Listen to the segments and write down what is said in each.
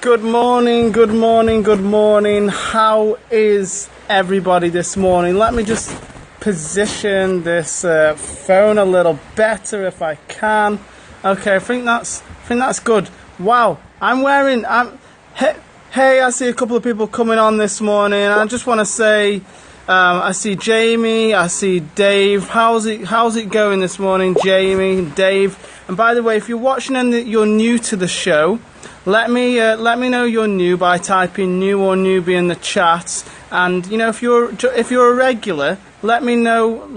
Good morning, good morning, good morning. How is everybody this morning? Let me just position this phone a little better if I can. Okay, I think that's good. Wow, hey, I see a couple of people coming on this morning. I just want to say, I see Jamie, I see Dave. How's it going this morning, Jamie, Dave? And by the way, if you're watching and you're new to the show, let me know you're new by typing new or newbie in the chat. And you know, if you're a regular, let me know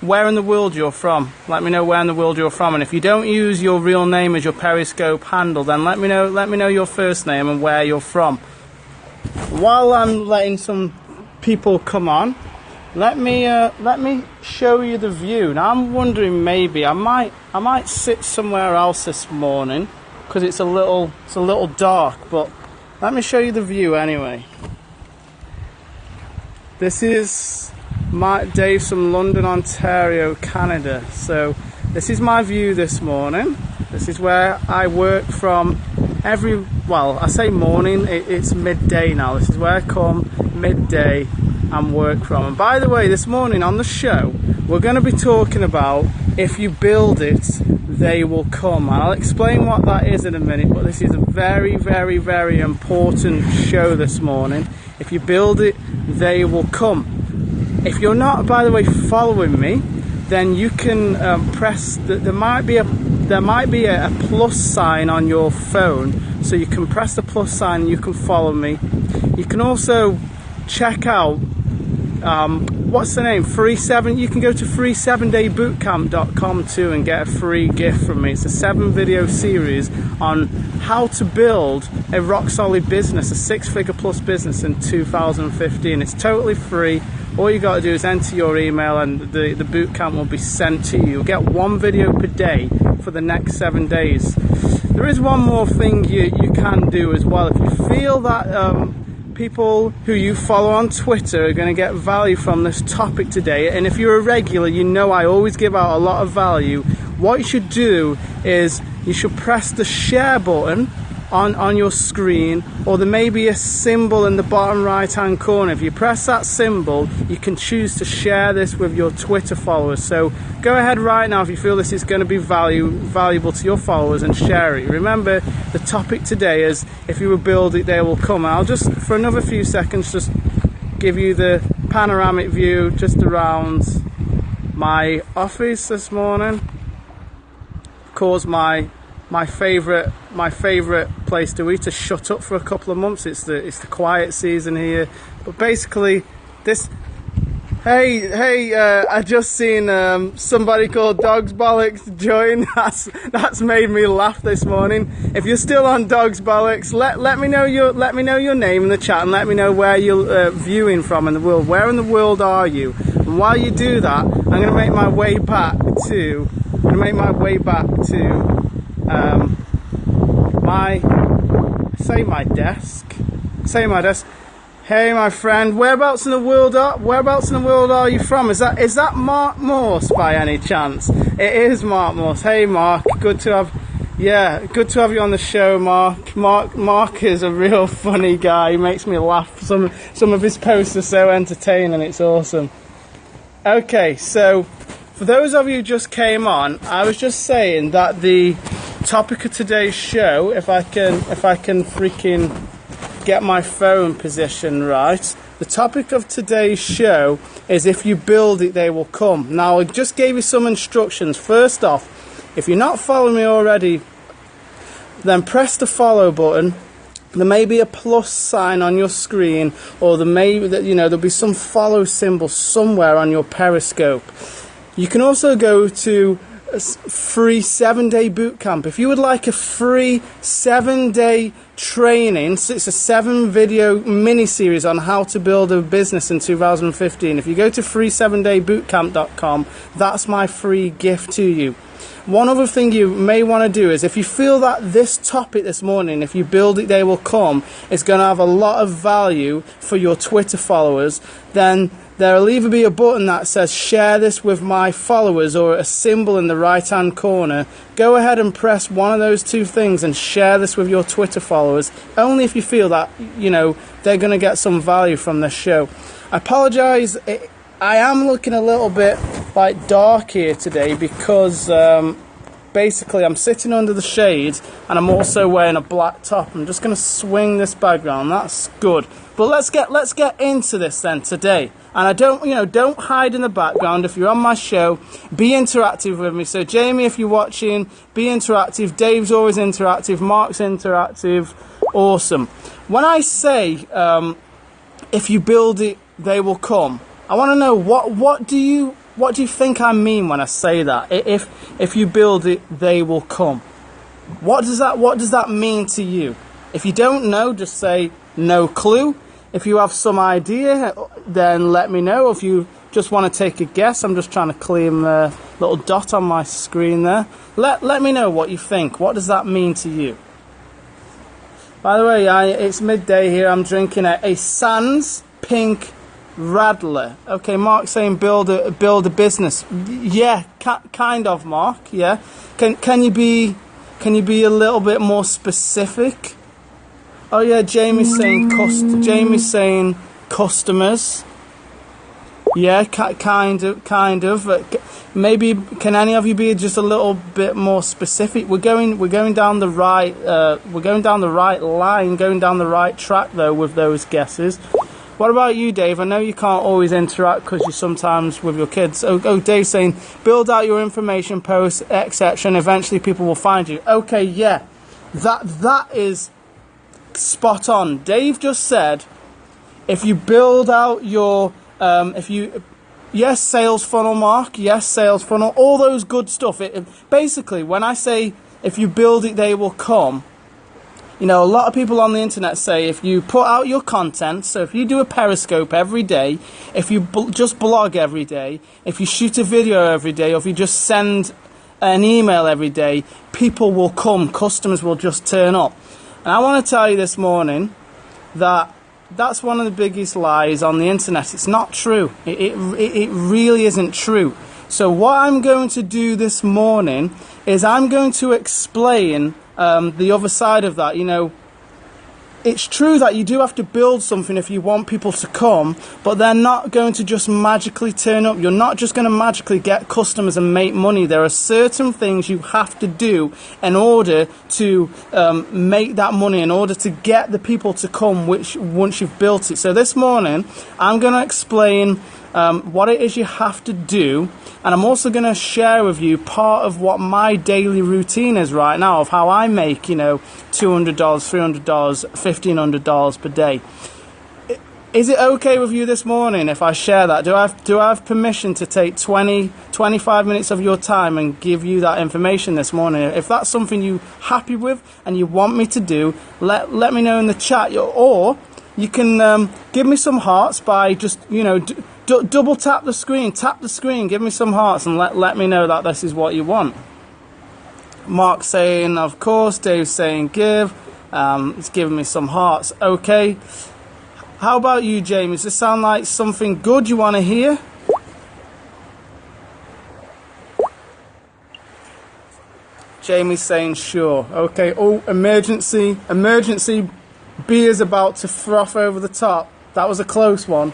where in the world you're from. Let me know where in the world you're from. And if you don't use your real name as your Periscope handle, then let me know your first name and where you're from. While I'm letting some people come on, let me show you the view. Now I'm wondering, maybe I might sit somewhere else this morning because it's a little dark, but let me show you the view anyway. This is Dave from London, Ontario, Canada. So this is my view this morning. This is where I work from I say morning, it's midday now. This is where I come midday and work from. And by the way, this morning on the show, we're going to be talking about if you build it, they will come. And I'll explain what that is in a minute, but this is a very, very, very important show this morning. If you build it, they will come. If you're not, by the way, following me, then you can press, there might be a plus sign on your phone, so you can press the plus sign and you can follow me. You can also check out what's the name? You can go to free7daybootcamp.com too and get a free gift from me. It's a 7-video series on how to build a rock solid business, a 6-figure plus business in 2015. It's totally free. All you got to do is enter your email and the bootcamp will be sent to you. You'll get 1 video per day for the next 7 days. There is one more thing you can do as well. If you feel that people who you follow on Twitter are going to get value from this topic today, and if you're a regular, you know I always give out a lot of value. What you should do is you should press the share button on your screen, or there may be a symbol in the bottom right hand corner. If you press that symbol, you can choose to share this with your Twitter followers. So go ahead right now if you feel this is going to be valuable to your followers, and share it. Remember, the topic today is if you will build it, they will come. I'll just for another few seconds just give you the panoramic view just around my office this morning. Of course, my favourite place to eat has shut up for a couple of months. It's the quiet season here. But basically, I just seen somebody called Dogs Bollocks join. That's made me laugh this morning. If you're still on Dogs Bollocks, let me know your name in the chat, and let me know where you're viewing from in the world. Where in the world are you? And while you do that, I'm going to make my way back to my desk. Hey, my friend, whereabouts in the world are you from? Is that Mark Morse by any chance? It is Mark Morse. Hey, Mark, good to have you on the show, Mark. Mark is a real funny guy. He makes me laugh. Some of his posts are so entertaining. It's awesome. Okay, so for those of you who just came on, I was just saying that the topic of today's show, if I can freaking get my phone position right, the topic of today's show is if you build it, they will come. Now, I just gave you some instructions. First off, if you're not following me already, then press the follow button. There may be a plus sign on your screen, or there'll be some follow symbol somewhere on your Periscope. You can also go to free 7-day bootcamp. If you would like a free 7-day training, so it's a 7-video mini series on how to build a business in 2015. If you go to free7daybootcamp.com, that's my free gift to you. One other thing you may want to do is, if you feel that this topic this morning, if you build it, they will come, is going to have a lot of value for your Twitter followers, then there'll either be a button that says share this with my followers or a symbol in the right hand corner. Go ahead and press one of those two things and share this with your Twitter followers, only if you feel that, you know, they're going to get some value from this show. I apologise, I am looking a little bit like dark here today because basically I'm sitting under the shade and I'm also wearing a black top. I'm just going to swing this background. That's good. But let's get into this then today. And I don't hide in the background. If you're on my show, be interactive with me. So Jamie, if you're watching, be interactive. Dave's always interactive. Mark's interactive. Awesome. When I say if you build it, they will come, I want to know what do you think I mean when I say that? If you build it, they will come. What does that mean to you? If you don't know, just say no clue. If you have some idea, then let me know. If you just want to take a guess, I'm just trying to claim the little dot on my screen there. Let me know what you think. What does that mean to you? By the way, it's midday here. I'm drinking a Sans Pink Radler. Okay, Mark's saying build a business. Yeah, kind of, Mark. Yeah. Can you be a little bit more specific? Oh yeah, Jamie's saying customers. Yeah, kind of. Maybe can any of you be just a little bit more specific? We're going down the right line, going down the right track though with those guesses. What about you, Dave? I know you can't always interact because you're sometimes with your kids. Oh, Dave's saying build out your information posts, etc., and eventually people will find you. Okay, yeah, that is spot on. Dave just said if you build out your yes, sales funnel, Mark, yes, sales funnel, all those good stuff. Basically, when I say if you build it, they will come. You know, a lot of people on the internet say if you put out your content, so if you do a Periscope every day, if you just blog every day, if you shoot a video every day, or if you just send an email every day, people will come, customers will just turn up. And I want to tell you this morning that that's one of the biggest lies on the internet. It's not true. It really isn't true. So what I'm going to do this morning is I'm going to explain the other side of that. You know, it's true that you do have to build something if you want people to come, but they're not going to just magically turn up. You're not just going to magically get customers and make money. There are certain things you have to do in order to make that money, in order to get the people to come which once you've built it. So this morning I'm going to explain what it is you have to do, and I'm also going to share with you part of what my daily routine is right now of how I make, you know, $200, $300, $1,500 per day. Is it okay with you this morning if I share that? Do I have permission to take 25 minutes of your time and give you that information this morning? If that's something you're happy with and you want me to do, let me know in the chat. Or you can give me some hearts by just, you know, double tap the screen, give me some hearts and let me know that this is what you want. Mark's saying, of course. Dave's saying give. It's giving me some hearts. Okay. How about you, Jamie? Does this sound like something good you want to hear? Jamie's saying sure. Okay. Oh, emergency. Beer's about to froth over the top. That was a close one.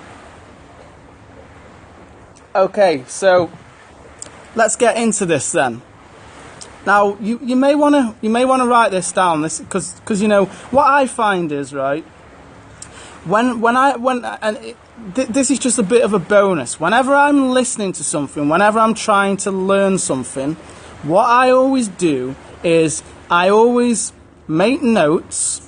Okay, so let's get into this then. Now, you may want to write this down, this because you know what I find is, right, this is just a bit of a bonus. Whenever I'm listening to something, whenever I'm trying to learn something, what I always do is I always make notes.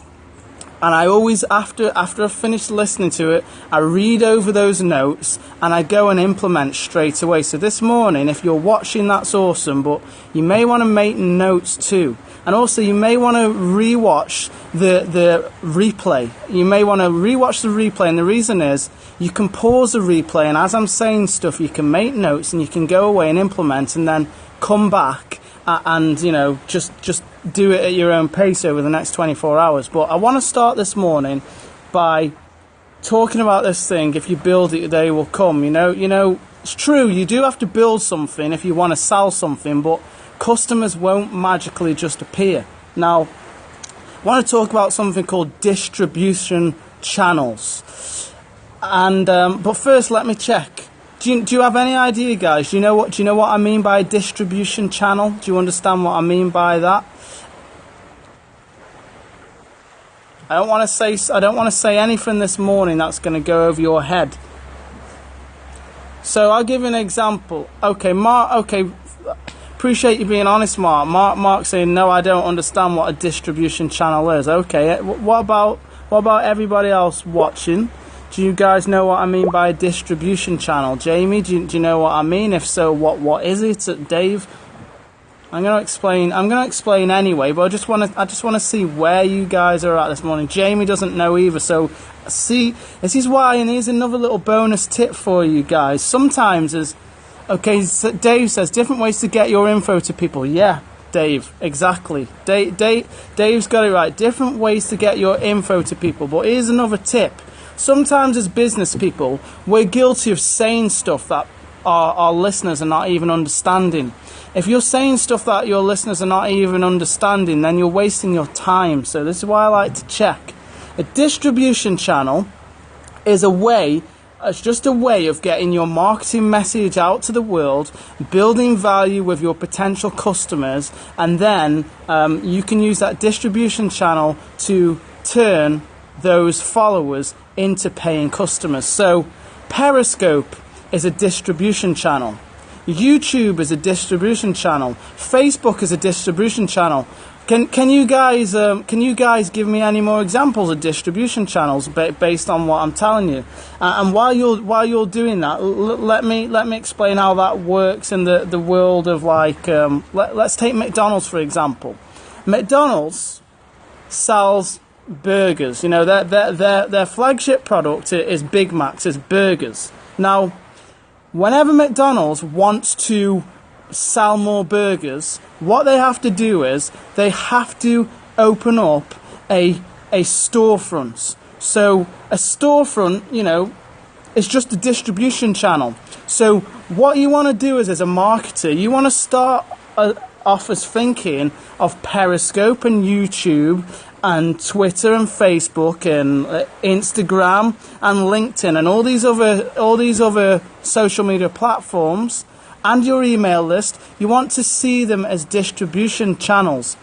And I always, after I've finished listening to it, I read over those notes and I go and implement straight away. So this morning, if you're watching, that's awesome, but you may want to make notes too. And also you may want to rewatch the replay. You may want to rewatch the replay, and the reason is you can pause the replay, and as I'm saying stuff, you can make notes and you can go away and implement and then come back and, you know, just do it at your own pace over the next 24 hours. But I want to start this morning by talking about this thing, if you build it, they will come. You know, it's true. You do have to build something if you want to sell something, but customers won't magically just appear. Now, I want to talk about something called distribution channels. And but first, let me check. Do you have any idea, guys? Do you know what I mean by a distribution channel? Do you understand what I mean by that? I don't want to say anything this morning that's going to go over your head. So I'll give you an example. Okay, Mark. Okay, appreciate you being honest, Mark. Mark's saying no, I don't understand what a distribution channel is. Okay, what about everybody else watching? Do you guys know what I mean by a distribution channel? Jamie, do you know what I mean? If so, what is it? Dave, I'm going to explain anyway, but I just want to see where you guys are at this morning. Jamie doesn't know either, so see, this is why, and here's another little bonus tip for you guys. Sometimes so Dave says different ways to get your info to people. Yeah, Dave, exactly. Dave's got it right. Different ways to get your info to people. But here's another tip. Sometimes as business people, we're guilty of saying stuff that our listeners are not even understanding. If you're saying stuff that your listeners are not even understanding, then you're wasting your time. So this is why I like to check. A distribution channel is it's just a way of getting your marketing message out to the world, building value with your potential customers, and then you can use that distribution channel to turn those followers into paying customers. So Periscope is a distribution channel. YouTube is a distribution channel. Facebook is a distribution channel. Can you guys give me any more examples of distribution channels based on what I'm telling you? And while you're doing that, let me explain how that works in the world of let's take McDonald's for example. McDonald's sells burgers. You know, their flagship product is Big Macs, is burgers. Now, whenever McDonald's wants to sell more burgers, what they have to do is they have to open up a storefront. So a storefront, is just a distribution channel. So what you want to do is, as a marketer, you want to start off as thinking of Periscope and YouTube and Twitter and Facebook and Instagram and LinkedIn and all these other social media platforms and your email list. You want to see them as distribution channels.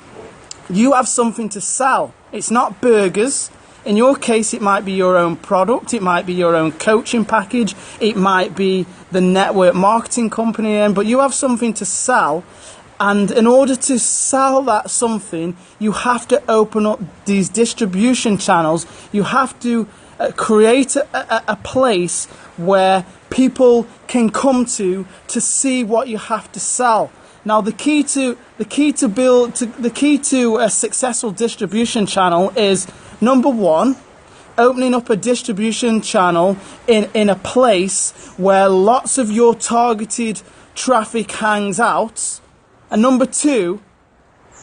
You have something to sell. It's not burgers. In your case, it might be your own product. It might be your own coaching package. It might be the network marketing company, but you have something to sell. And in order to sell that something, you have to open up these distribution channels. You have to create a place where people can come to see what you have to sell. Now, the key to a successful distribution channel is, number one, opening up a distribution channel in a place where lots of your targeted traffic hangs out. And number two,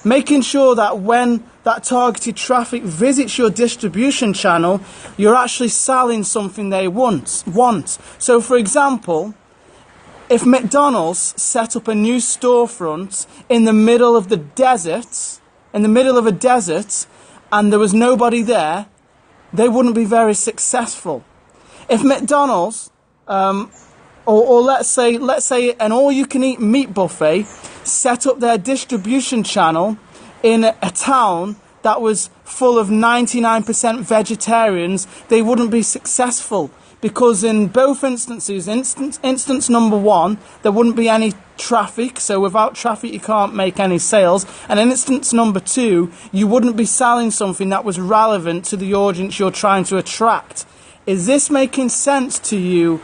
making sure that when that targeted traffic visits your distribution channel, you're actually selling something they want. So, for example, if McDonald's set up a new storefront in the middle of the desert, and there was nobody there, they wouldn't be very successful. If McDonald's, or let's say an all-you-can-eat meat buffet set up their distribution channel in a town that was full of 99% vegetarians, they wouldn't be successful, because in both instances, instance number one, there wouldn't be any traffic, so without traffic you can't make any sales, and in instance number two, you wouldn't be selling something that was relevant to the audience you're trying to attract. Is this making sense to you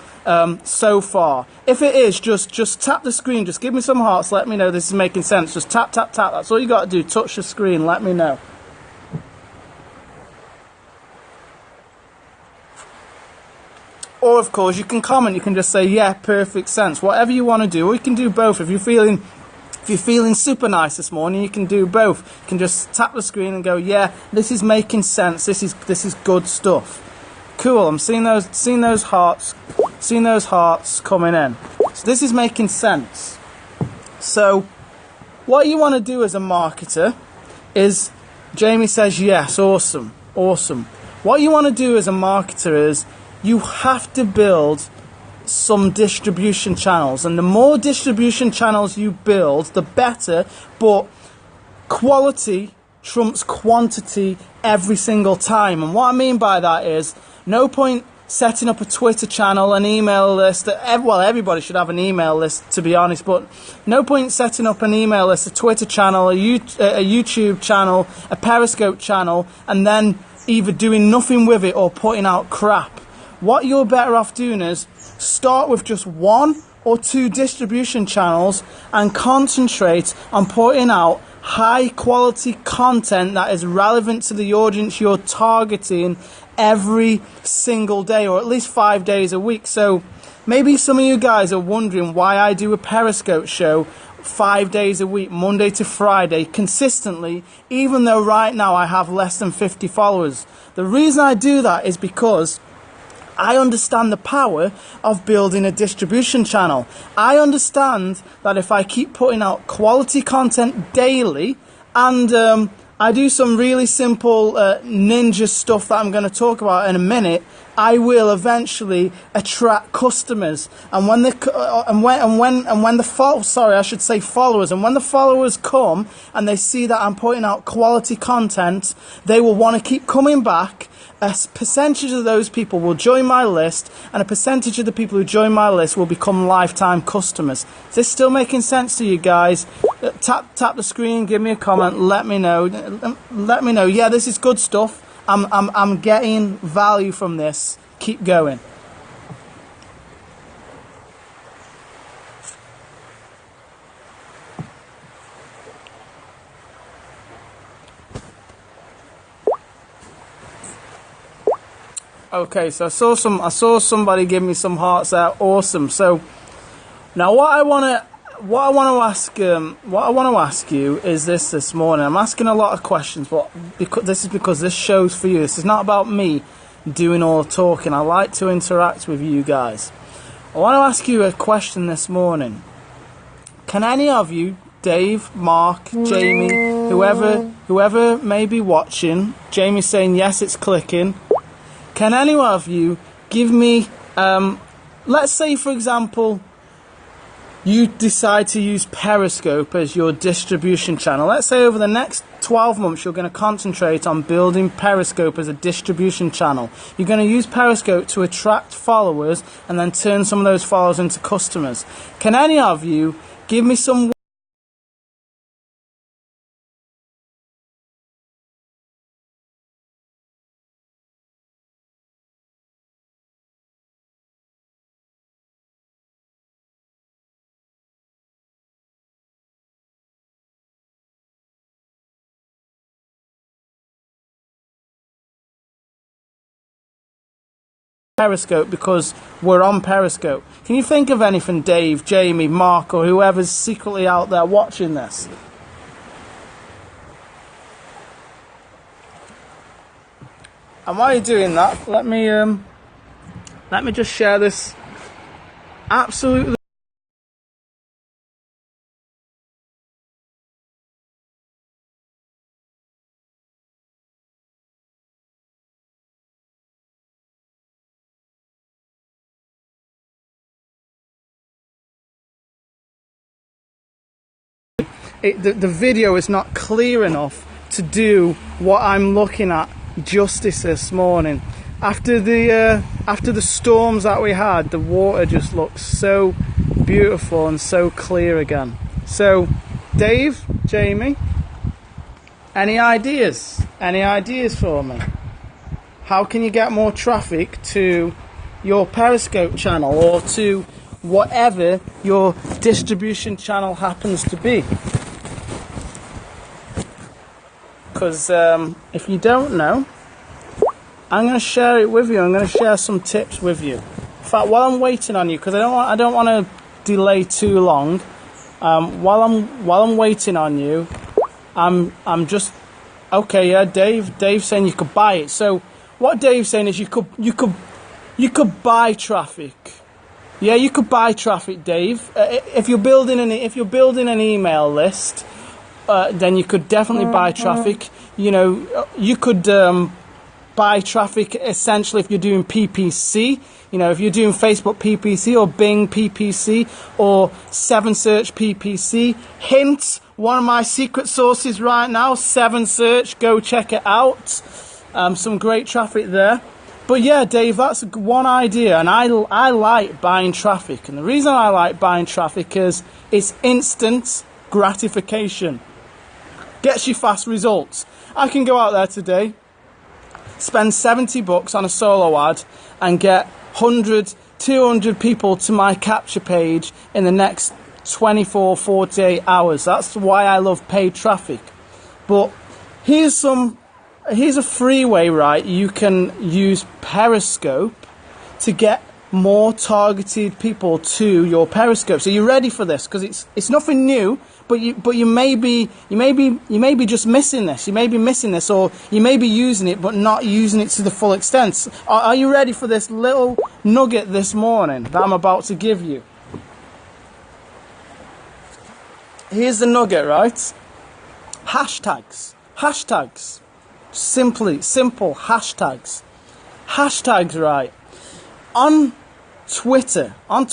so far? If it is, just tap the screen, just give me some hearts, let me know this is making sense. Just tap, that's all you got to do. Touch the screen, let me know. Or of course you can comment, you can just say yeah, perfect sense, whatever you want to do, or you can do both. If you're feeling super nice this morning, you can do both. You can just tap the screen and go, yeah, this is making sense, this is good stuff. Cool. I'm seeing those hearts coming in. So this is making sense. So what you want to do as a marketer is, Jamie says yes, awesome. What you want to do as a marketer is you have to build some distribution channels, and the more distribution channels you build, the better, but quality trumps quantity every single time. And what I mean by that is, no point setting up a Twitter channel, an email list. Well, everybody should have an email list, to be honest, but no point setting up an email list, a Twitter channel, a YouTube channel, a Periscope channel, and then either doing nothing with it or putting out crap. What you're better off doing is start with just 1 or 2 distribution channels and concentrate on putting out high quality content that is relevant to the audience you're targeting every single day, or at least 5 days a week. So maybe some of you guys are wondering why I do a Periscope show 5 days a week, Monday to Friday, consistently, even though right now I have less than 50 followers. The reason I do that is because I understand the power of building a distribution channel. I understand that if I keep putting out quality content daily, and I do some really simple ninja stuff that I'm going to talk about in a minute, I will eventually attract customers. And when the followers, and when the followers come and they see that I'm putting out quality content, they will want to keep coming back. A percentage of those people will join my list, and a percentage of the people who join my list will become lifetime customers. Is this still making sense to you guys? Tap the screen, give me a comment, let me know. Yeah, this is good stuff. I'm getting value from this. Keep going. Okay, so I saw somebody give me some hearts there. Awesome. So now what I want to ask you is this morning. I'm asking a lot of questions, but because this show's for you. This is not about me doing all the talking. I like to interact with you guys. I want to ask you a question this morning. Can any of you, Dave, Mark, Jamie, whoever may be watching, Jamie's saying yes, it's clicking. Can any of you give me, let's say for example, you decide to use Periscope as your distribution channel. Let's say over the next 12 months you're going to concentrate on building Periscope as a distribution channel. You're going to use Periscope to attract followers and then turn some of those followers into customers. Can any of you give me some Periscope, because we're on Periscope? Can you think of anything, Dave, Jamie, Mark, or whoever's secretly out there watching this? And while you're doing that, let me just share this absolutely the video is not clear enough to do what I'm looking at justice this morning. After the storms that we had, the water just looks so beautiful and so clear again. So, Dave, Jamie, any ideas? Any ideas for me? How can you get more traffic to your Periscope channel or to whatever your distribution channel happens to be? Because if you don't know, I'm going to share it with you. I'm going to share some tips with you. In fact, while I'm waiting on you, because I don't want to delay too long. While I'm waiting on you, I'm just okay. Yeah, Dave's saying you could buy it. So what Dave's saying is you could buy traffic. Yeah, you could buy traffic, Dave. If you're building an email list, then you could definitely buy traffic. You know, you could buy traffic essentially if you're doing PPC. You know, if you're doing Facebook PPC or Bing PPC or 7Search PPC. Hint, one of my secret sources right now, 7Search. Go check it out. Some great traffic there. But yeah, Dave, that's one idea, and I like buying traffic. And the reason I like buying traffic is it's instant gratification. Gets you fast results. I can go out there today, spend $70 on a solo ad, and get 100, 200 people to my capture page in the next 24, 48 hours. That's why I love paid traffic. But here's a free way, right? You can use Periscope to get more targeted people to your Periscope. So you're ready for this because it's nothing new, but you may be just missing this. You may be missing this, or you may be using it but not using it to the full extent. Are you ready for this little nugget this morning that I'm about to give you? Here's the nugget, right? Hashtags. Simple hashtags. Hashtags, right? On Twitter and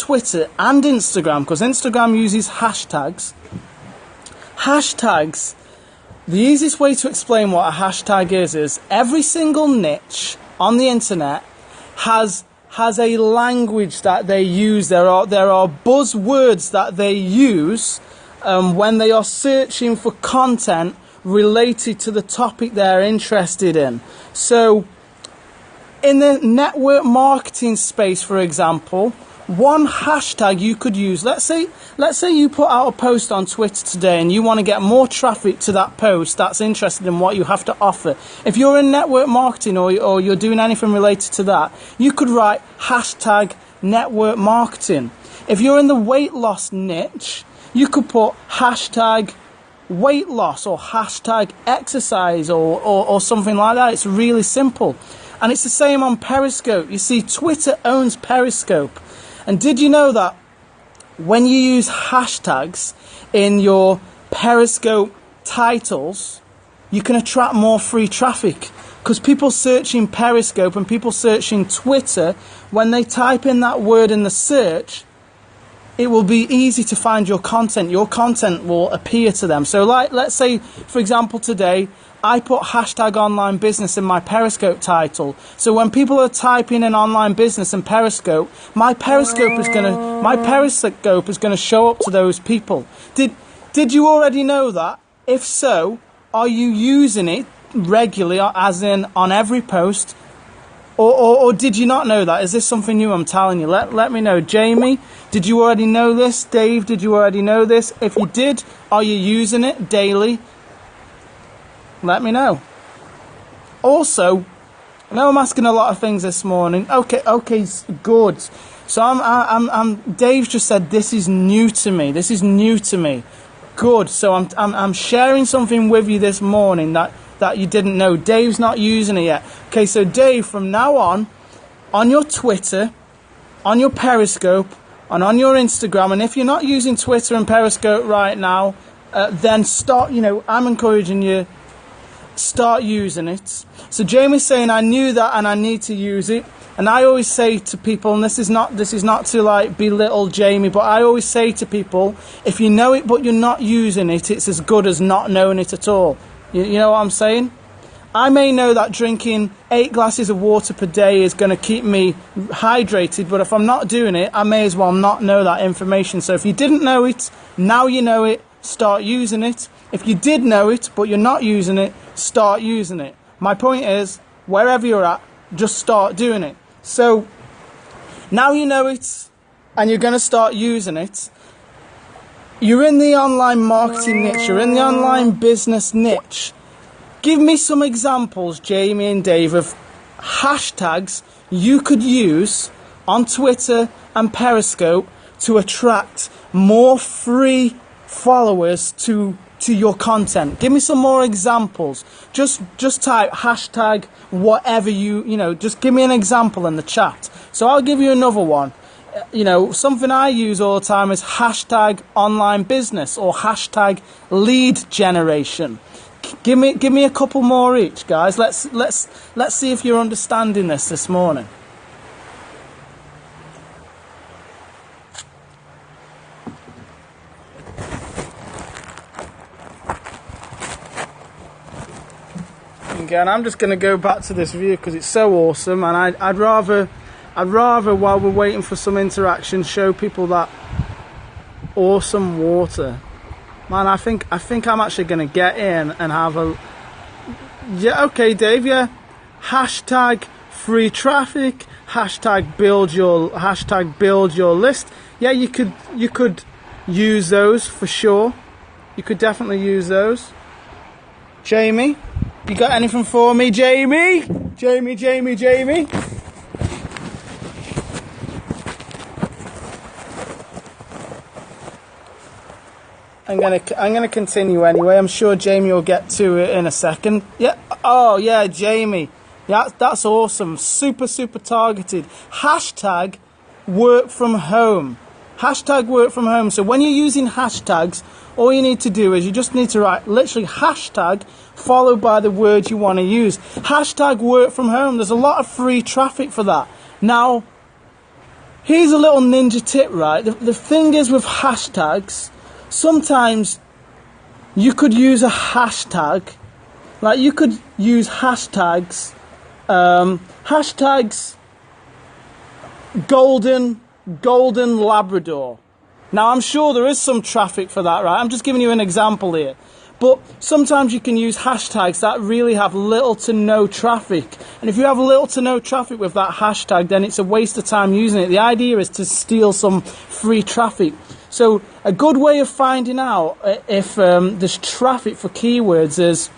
Instagram, because Instagram uses hashtags. Hashtags, the easiest way to explain what a hashtag is every single niche on the internet has a language that they use. There are buzzwords that they use when they are searching for content related to the topic they're interested in. So in the network marketing space, for example, one hashtag you could use, let's say you put out a post on Twitter today and you want to get more traffic to that post that's interested in what you have to offer. If you're in network marketing or you're doing anything related to that, you could write hashtag network marketing. If you're in the weight loss niche, you could put hashtag weight loss or hashtag exercise or something like that. It's really simple. And it's the same on Periscope. You see, Twitter owns Periscope. And did you know that when you use hashtags in your Periscope titles, you can attract more free traffic? Because people searching Periscope and people searching Twitter, when they type in that word in the search, it will be easy to find your content. Your content will appear to them. So let's say, for example, today, I put hashtag online business in my Periscope title. So when people are typing in online business in Periscope, my Periscope is gonna show up to those people. Did you already know that? If so, are you using it regularly, as in on every post? Or did you not know that? Is this something new I'm telling you? Let me know. Jamie, did you already know this? Dave, did you already know this? If you did, are you using it daily? Let me know. Also, I know I'm asking a lot of things this morning. Okay, good. So I'm Dave just said this is new to me. Good. So I'm sharing something with you this morning that you didn't know. Dave's not using it yet. Okay, so Dave, from now on your Twitter, on your Periscope, and on your Instagram, and if you're not using Twitter and Periscope right now, then start, I'm encouraging you, start using it. So Jamie's saying, I knew that and I need to use it. And I always say to people, and this is not to like belittle Jamie, but I always say to people, if you know it but you're not using it, it's as good as not knowing it at all. You know what I'm saying? I may know that drinking 8 glasses of water per day is going to keep me hydrated, but if I'm not doing it, I may as well not know that information. So if you didn't know it, now you know it, start using it. If you did know it, but you're not using it, start using it. My point is, wherever you're at, just start doing it. So now you know it, and you're going to start using it. You're in the online marketing niche, you're in the online business niche. Give me some examples, Jamie and Dave, of hashtags you could use on Twitter and Periscope to attract more free followers to to your content? Give me some more examples. Just type hashtag whatever just give me an example in the chat. So I'll give you another one. Something I use all the time is hashtag online business or hashtag lead generation. Give me a couple more each, guys. Let's see if you're understanding this morning. Again, I'm just going to go back to this view because it's so awesome, and I'd rather while we're waiting for some interaction show people that awesome water. Man, I think I'm actually going to get in and have a... Yeah, okay, Dave, yeah. Hashtag free traffic, hashtag build your list. Yeah, you could use those for sure. You could definitely use those. Jamie, you got anything for me, Jamie? Jamie. I'm gonna continue anyway. I'm sure Jamie will get to it in a second. Yeah. Oh yeah, Jamie. Yeah, that's awesome. Super targeted. Hashtag work from home. Hashtag work from home. So when you're using hashtags, all you need to do is you just need to write literally hashtag followed by the word you want to use. Hashtag work from home. There's a lot of free traffic for that. Now, here's a little ninja tip, right? The thing is with hashtags, sometimes you could use a hashtag, like you could use hashtags, hashtags golden Labrador. Now I'm sure there is some traffic for that, right? I'm just giving you an example here. But sometimes you can use hashtags that really have little to no traffic. And if you have little to no traffic with that hashtag, then it's a waste of time using it. The idea is to steal some free traffic. So a good way of finding out if there's traffic for keywords is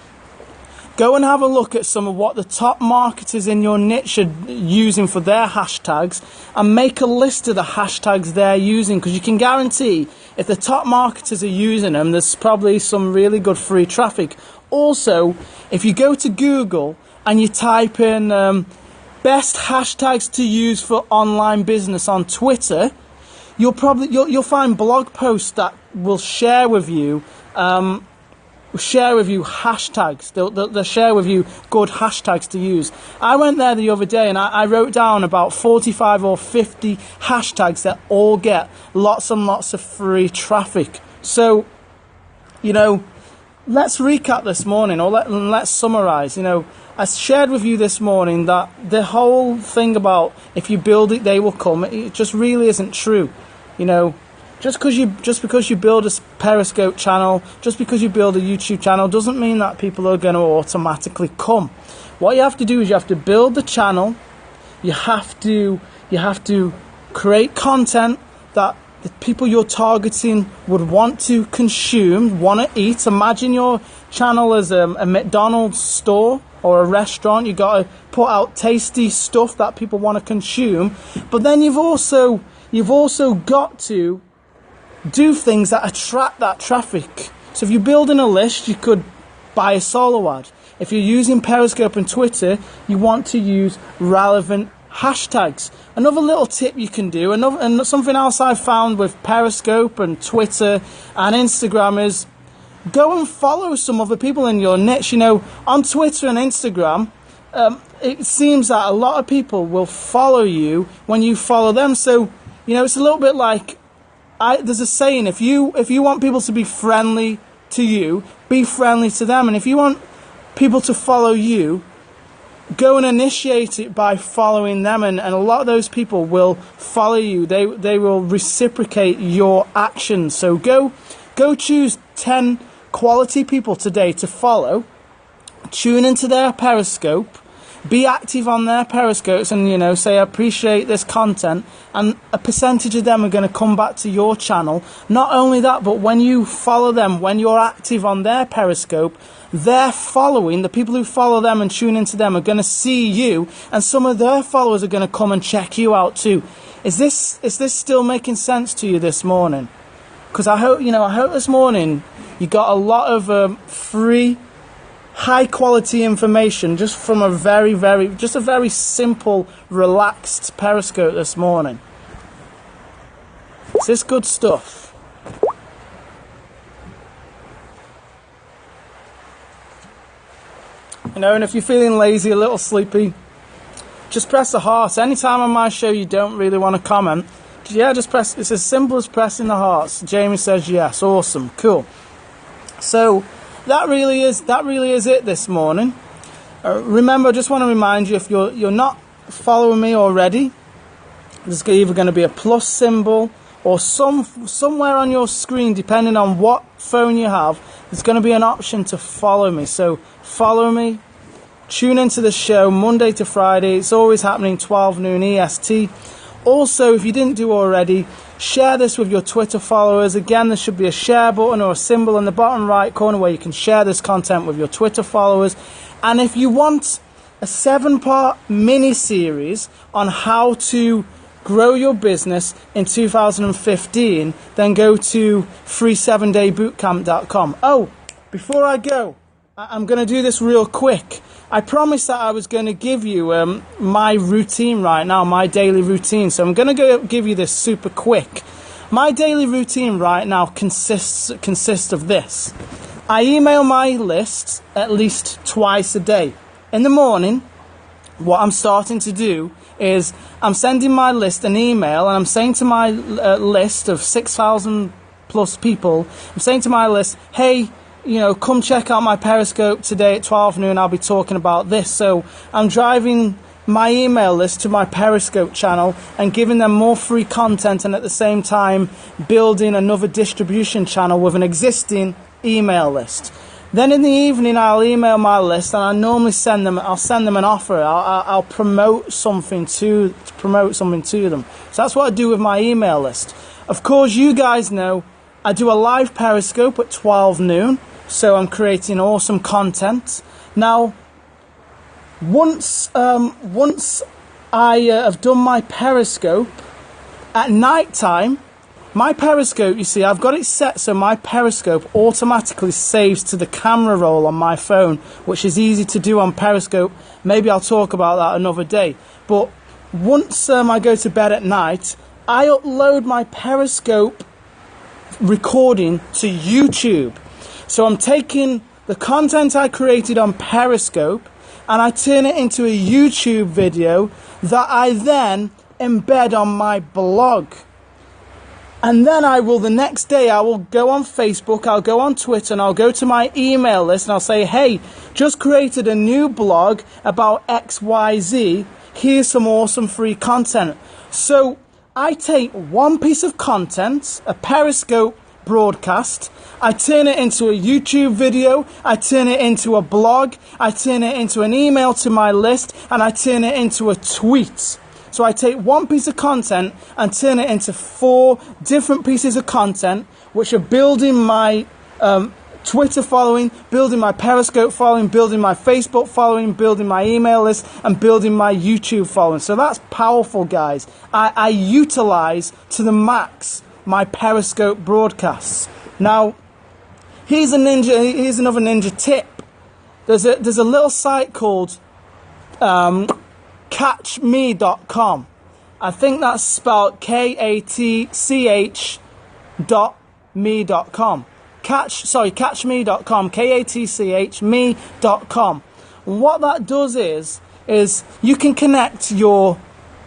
go and have a look at some of what the top marketers in your niche are using for their hashtags and make a list of the hashtags they're using, because you can guarantee if the top marketers are using them, there's probably some really good free traffic. Also, if you go to Google and you type in best hashtags to use for online business on Twitter, you'll find blog posts that will share with you hashtags. They'll share with you good hashtags to use. I went there the other day and I wrote down about 45 or 50 hashtags that all get lots and lots of free traffic. So, let's recap this morning, or let's summarize. I shared with you this morning that the whole thing about if you build it, they will come, it just really isn't true. Just because you build a Periscope channel, just because you build a YouTube channel, doesn't mean that people are going to automatically come. What you have to do is you have to build the channel. You have to create content that the people you're targeting would want to consume, want to eat. Imagine your channel as a McDonald's store or a restaurant. You've got to put out tasty stuff that people want to consume. But then you've also got to do things that attract that traffic. So if you're building a list, you could buy a solo ad. If you're using Periscope and Twitter, you want to use relevant hashtags. Another little tip you can do, and something else I found with Periscope and Twitter and Instagram is go and follow some other people in your niche. On Twitter and Instagram, it seems that a lot of people will follow you when you follow them. So, it's a little bit like, there's a saying, if you want people to be friendly to you, be friendly to them. And if you want people to follow you, go and initiate it by following them. And a lot of those people will follow you. They will reciprocate your actions. So go choose 10 quality people today to follow. Tune into their Periscope. Be active on their Periscopes and, say, I appreciate this content, and a percentage of them are going to come back to your channel. Not only that, but when you follow them, when you're active on their Periscope, they're following, the people who follow them and tune into them are going to see you, and some of their followers are going to come and check you out too. Is this still making sense to you this morning? because I hope this morning you got a lot of free, high-quality information just from a very simple, relaxed Periscope this morning. Is this good stuff? And if you're feeling lazy, a little sleepy, just press the heart. Anytime on my show you don't really want to comment, just press. It's as simple as pressing the hearts. Jamie says yes. Awesome. Cool. So that really is it this morning. Remember, I just want to remind you, if you're not following me already, there's either going to be a plus symbol or somewhere on your screen, depending on what phone you have, there's going to be an option to follow me. So follow me. Tune into the show Monday to Friday. It's always happening 12 noon EST. Also, if you didn't do already, share this with your Twitter followers. Again, there should be a share button or a symbol in the bottom right corner where you can share this content with your Twitter followers. And if you want a 7-part mini-series on how to grow your business in 2015, then go to free7daybootcamp.com. Oh, before I go, I'm going to do this real quick. I promised that I was going to give you my routine right now, my daily routine. So I'm going to give you this super quick. My daily routine right now consists of this. I email my list at least twice a day. In the morning, what I'm starting to do is I'm sending my list an email, and I'm saying to my list of 6,000 plus people, I'm saying to my list, hey, come check out my Periscope today at 12 noon. I'll be talking about this. So I'm driving my email list to my Periscope channel and giving them more free content, and at the same time building another distribution channel with an existing email list. Then in the evening, I'll email my list, and I normally send them an offer. I'll promote something to them. So that's what I do with my email list. Of course, you guys know I do a live Periscope at 12 noon. So I'm creating awesome content. Now, once I have done my Periscope, at night time, my Periscope, you see, I've got it set so my Periscope automatically saves to the camera roll on my phone, which is easy to do on Periscope. Maybe I'll talk about that another day. But once I go to bed at night, I upload my Periscope recording to YouTube. So I'm taking the content I created on Periscope and I turn it into a YouTube video that I then embed on my blog. And then the next day I will go on Facebook, I'll go on Twitter, and I'll go to my email list and I'll say, hey, just created a new blog about XYZ. Here's some awesome free content. So I take one piece of content, a Periscope broadcast, I turn it into a YouTube video, I turn it into a blog, I turn it into an email to my list, and I turn it into a tweet. So I take one piece of content and turn it into 4 different pieces of content, which are building my Twitter following, building my Periscope following, building my Facebook following, building my email list, and building my YouTube following. So that's powerful, guys. I utilize to the max my Periscope broadcasts. Now, here's another ninja tip. There's a little site called catchme.com. I think that's spelled KATCH.me.com. Catchme.com. KATCHme.com. What that does is you can connect your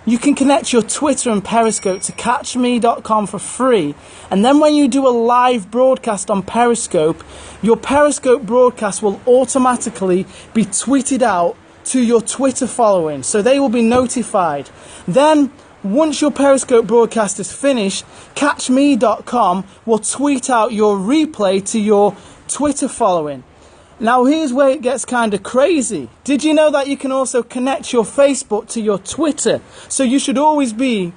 Twitter and Periscope to catchme.com for free. And then when you do a live broadcast on Periscope, your Periscope broadcast will automatically be tweeted out to your Twitter following. So they will be notified. Then, once your Periscope broadcast is finished, catchme.com will tweet out your replay to your Twitter following. Now here's where it gets kind of crazy. Did you know that you can also connect your Facebook to your Twitter? So you should always be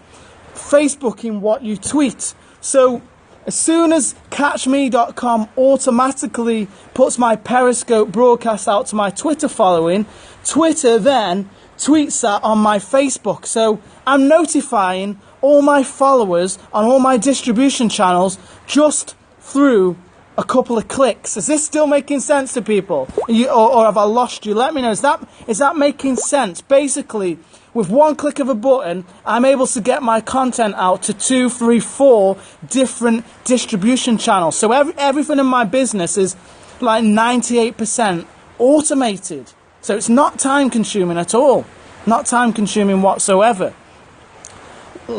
Facebooking what you tweet. So as soon as catchme.com automatically puts my Periscope broadcast out to my Twitter following, Twitter then tweets that on my Facebook. So I'm notifying all my followers on all my distribution channels just through a couple of clicks. Is this still making sense to people? Or have I lost you? Let me know. Is that making sense? Basically, with one click of a button, I'm able to get my content out to 2, 3, 4 different distribution channels. So everything in my business is like 98% automated. So it's not time consuming at all. Not time consuming whatsoever.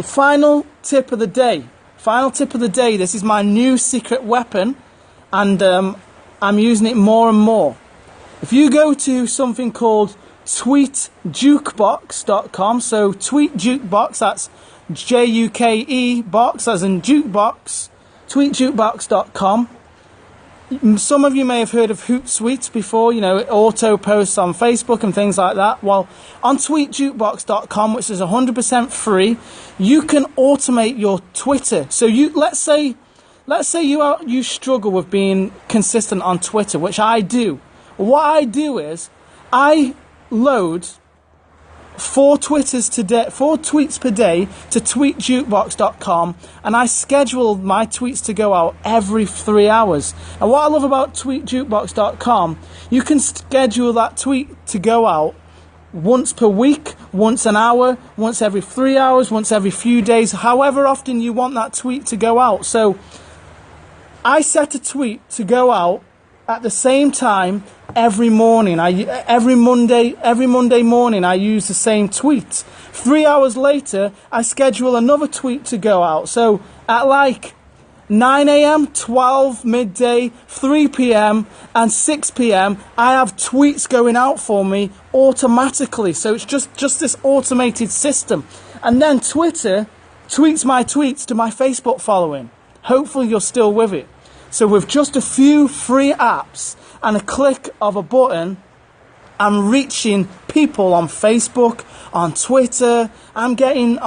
Final tip of the day. This is my new secret weapon, and I'm using it more and more. If you go to something called tweetjukebox.com, so Tweet Jukebox, that's Juke box as in jukebox, tweetjukebox.com. Some of you may have heard of Hootsuite before, you know, it auto posts on Facebook and things like that. Well, on tweetjukebox.com, which is 100% free, you can automate your Twitter. So let's say you struggle with being consistent on Twitter, which I do. What I do is I load 4 tweets per day to tweetjukebox.com, and I schedule my tweets to go out every 3 hours. And what I love about tweetjukebox.com, you can schedule that tweet to go out once per week, once an hour, once every 3 hours, once every few days, however often you want that tweet to go out. So I set a tweet to go out at the same time every morning. Every Monday morning I use the same tweet. 3 hours later I schedule another tweet to go out. So at like 9 a.m, 12, midday, 3 p.m. and 6 p.m. I have tweets going out for me automatically. So it's just this automated system. And then Twitter tweets my tweets to my Facebook following. Hopefully you're still with it. So with just a few free apps and a click of a button, I'm reaching people on Facebook, on Twitter. I'm getting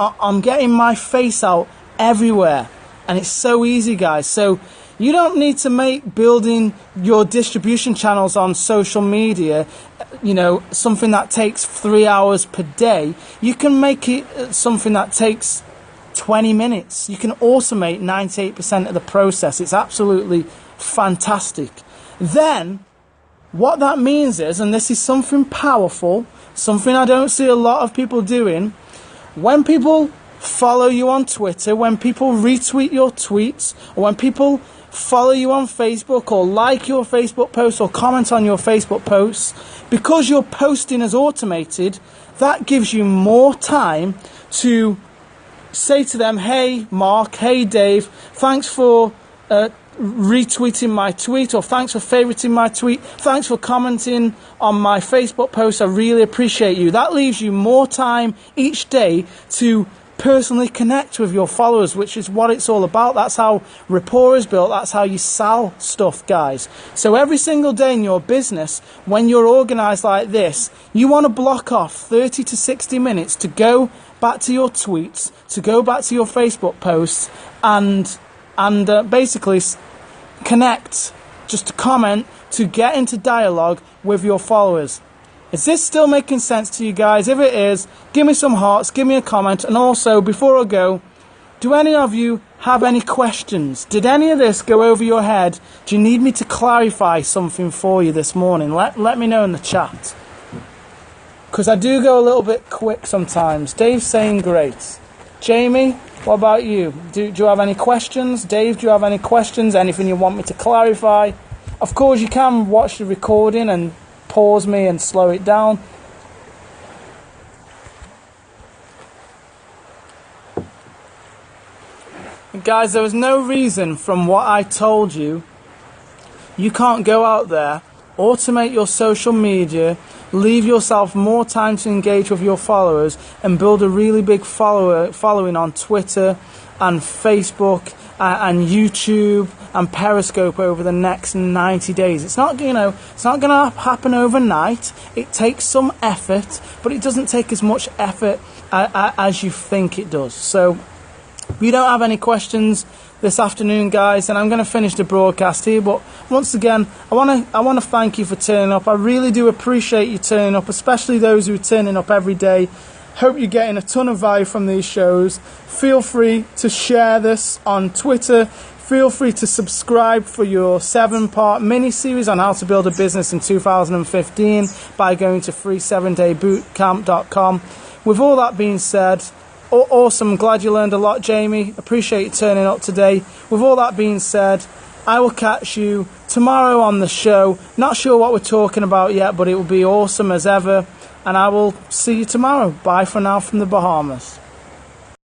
my face out everywhere. And it's so easy, guys. So you don't need to make building your distribution channels on social media, you know, something that takes 3 hours per day. You can make it something that takes 20 minutes. You can automate 98% of the process. It's absolutely fantastic. Then what that means is, and this is something powerful, something I don't see a lot of people doing, when people follow you on Twitter, when people retweet your tweets, or when people follow you on Facebook or like your Facebook posts or comment on your Facebook posts, because your posting is automated, that gives you more time to say to them, hey Mark, hey Dave, thanks for retweeting my tweet, or thanks for favoriting my tweet, thanks for commenting on my Facebook post, I really appreciate you. That leaves you more time each day to personally connect with your followers, which is what it's all about. That's how rapport is built. That's how you sell stuff, guys. So every single day in your business, when you're organized like this, you want to block off 30 to 60 minutes to go back to your tweets, to go back to your Facebook posts, and basically connect, just to comment, to get into dialogue with your followers. Is this still making sense to you guys? If it is, give me some hearts, give me a comment, and also, before I go, do any of you have any questions? Did any of this go over your head? Do you need me to clarify something for you this morning? Let me know in the chat. Because I do go a little bit quick sometimes. Dave's saying great. Jamie, what about you? Do you have any questions? Dave, do you have any questions? Anything you want me to clarify? Of course, you can watch the recording and pause me and slow it down. Guys, there was no reason from what I told you can't go out there, automate your social media, leave yourself more time to engage with your followers, and build a really big following on Twitter and Facebook and YouTube and Periscope over the next 90 days. It's not going to happen overnight. It takes some effort, but it doesn't take as much effort as you think it does. So if you don't have any questions this afternoon, guys, then I'm going to finish the broadcast here. But once again, I want to thank you for turning up. I really do appreciate you turning up, especially those who are turning up every day. Hope you're getting a ton of value from these shows. Feel free to share this on Twitter. Feel free to subscribe for your 7-part mini-series on how to build a business in 2015 by going to free7daybootcamp.com. With all that being said, awesome. Glad you learned a lot, Jamie. Appreciate you turning up today. With all that being said, I will catch you tomorrow on the show. Not sure what we're talking about yet, but it will be awesome as ever. And I will see you tomorrow. Bye for now from the Bahamas.